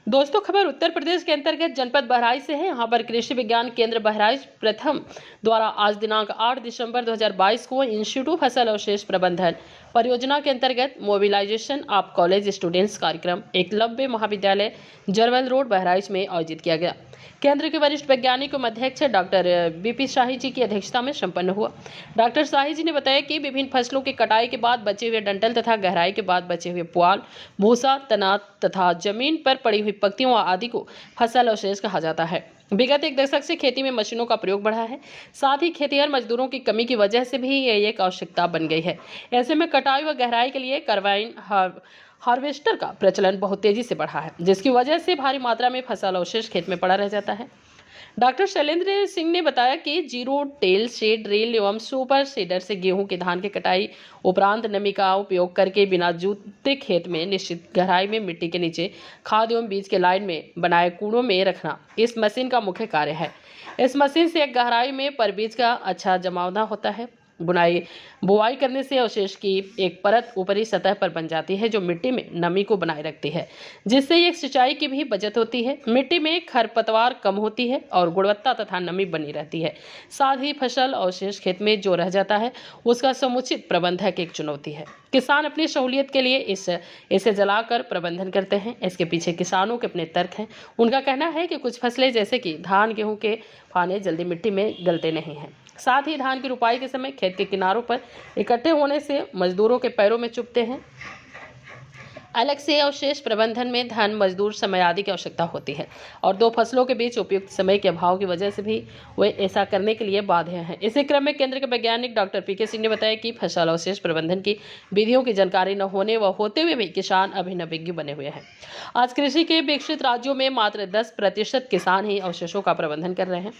दोस्तों, खबर उत्तर प्रदेश के अंतर्गत जनपद बहराइच से है। यहां पर कृषि विज्ञान केंद्र बहराइच प्रथम द्वारा आज दिनांक 8 दिसंबर 2022 को इंस्टीट्यूट फसल अवशेष प्रबंधन परियोजना के अंतर्गत मोबिलाइजेशन ऑफ कॉलेज स्टूडेंट्स कार्यक्रम एकलव्य महाविद्यालय जरवल रोड बहराइच में आयोजित किया गया। केंद्र के वरिष्ठ वैज्ञानिक एवं अध्यक्ष डॉक्टर बीपी शाही जी की अध्यक्षता में संपन्न हुआ। डॉक्टर शाही जी ने बताया कि विभिन्न फसलों की कटाई के बाद बचे हुए डंठल तथा गहराई के बाद बचे हुए पुआल, भूसा, तना तथा जमीन पर पड़ी हुई पत्तियों आदि को फसल अवशेष कहा जाता है। विगत एक दशक से खेती में मशीनों का प्रयोग बढ़ा है। साथ ही खेतिहर मजदूरों की कमी की वजह से भी ये एक आवश्यकता बन गई है। ऐसे में कटाई व गहराई के लिए कार्बाइन हार्वेस्टर का प्रचलन बहुत तेजी से बढ़ा है, जिसकी वजह से भारी मात्रा में फसल अवशेष खेत में पड़ा रह जाता है। डॉक्टर शैलेंद्र सिंह ने बताया कि जीरो टेल शेड ड्रिल एवं सुपर सीडर से गेहूं के धान की कटाई उपरांत नमी का उपयोग करके बिना जोते खेत में निश्चित गहराई में मिट्टी के नीचे खाद एवं बीज के लाइन में बनाए कूड़ों में रखना इस मशीन का मुख्य कार्य है। इस मशीन से एक गहराई में परबीज का अच्छा जमावड़ा होता है। बुआई करने से अवशेष की एक परत ऊपरी सतह पर बन जाती है, जो मिट्टी में नमी को बनाए रखती है, जिससे एक सिंचाई की भी बचत होती है। मिट्टी में खरपतवार कम होती है और गुणवत्ता तथा नमी बनी रहती है। साथ ही फसल अवशेष खेत में जो रह जाता है उसका समुचित प्रबंधन एक चुनौती है। किसान अपनी सहूलियत के लिए इसे जलाकर प्रबंधन करते हैं। इसके पीछे किसानों के अपने तर्क हैं। उनका कहना है कि कुछ फसलें जैसे कि धान, गेहूं के पाने जल्दी मिट्टी में गलते नहीं हैं। साथ ही धान की रुपाई के समय खेत के किनारों पर इकट्ठे होने से मजदूरों के पैरों में चुभते हैं। अलग से अवशेष प्रबंधन में धन, मजदूर, समय आदि की आवश्यकता होती है और दो फसलों के बीच उपयुक्त समय के अभाव की वजह से भी वे ऐसा करने के लिए बाध्य हैं। इसी क्रम में केंद्र के वैज्ञानिक डॉक्टर पीके सिंह ने बताया कि फसल अवशेष प्रबंधन की विधियों की जानकारी न होने व होते हुए भी किसान अभिनवज्ञ बने हुए हैं। आज कृषि के विकसित राज्यों में मात्र 10% किसान ही अवशेषों का प्रबंधन कर रहे हैं।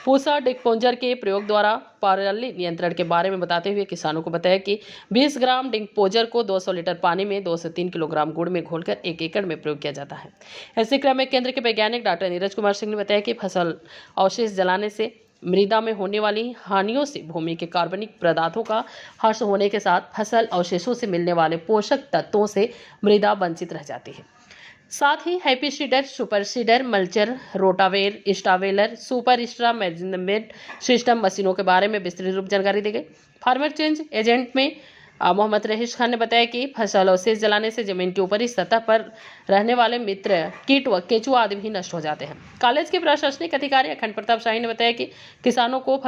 पूसा डिकपोंजर के प्रयोग द्वारा पारली नियंत्रण के बारे में बताते हुए किसानों को बताया कि 20 ग्राम डिकपोंजर को 200 लीटर पानी में 2 से 3 किलोग्राम गुड़ में घोलकर 1 एकड़ में प्रयोग किया जाता है। इसी क्रम में केंद्र के वैज्ञानिक डॉक्टर नीरज कुमार सिंह ने बताया कि फसल अवशेष जलाने से मृदा में होने वाली हानियों से भूमि के कार्बनिक पदार्थों का ह्रास होने के साथ फसल अवशेषों से मिलने वाले पोषक तत्वों से मृदा वंचित रह जाती है। साथ ही happy seeder, super seeder, mulcher, rotavator, स्टावेलर, सुपर स्ट्रा मैनेजमेंट सिस्टम मशीनों के बारे में विस्तृत रूप जानकारी दी गई। फार्मर चेंज एजेंट में मोहम्मद रहीश खान ने बताया कि फसल अवशेष जलाने से जमीन के ऊपरी सतह पर रहने वाले मित्र कीट व केंचुआ आदि भी नष्ट हो जाते हैं। कॉलेज के प्रशासनिक अधिकारी अखंड प्रताप शाही ने बताया कि किसानों को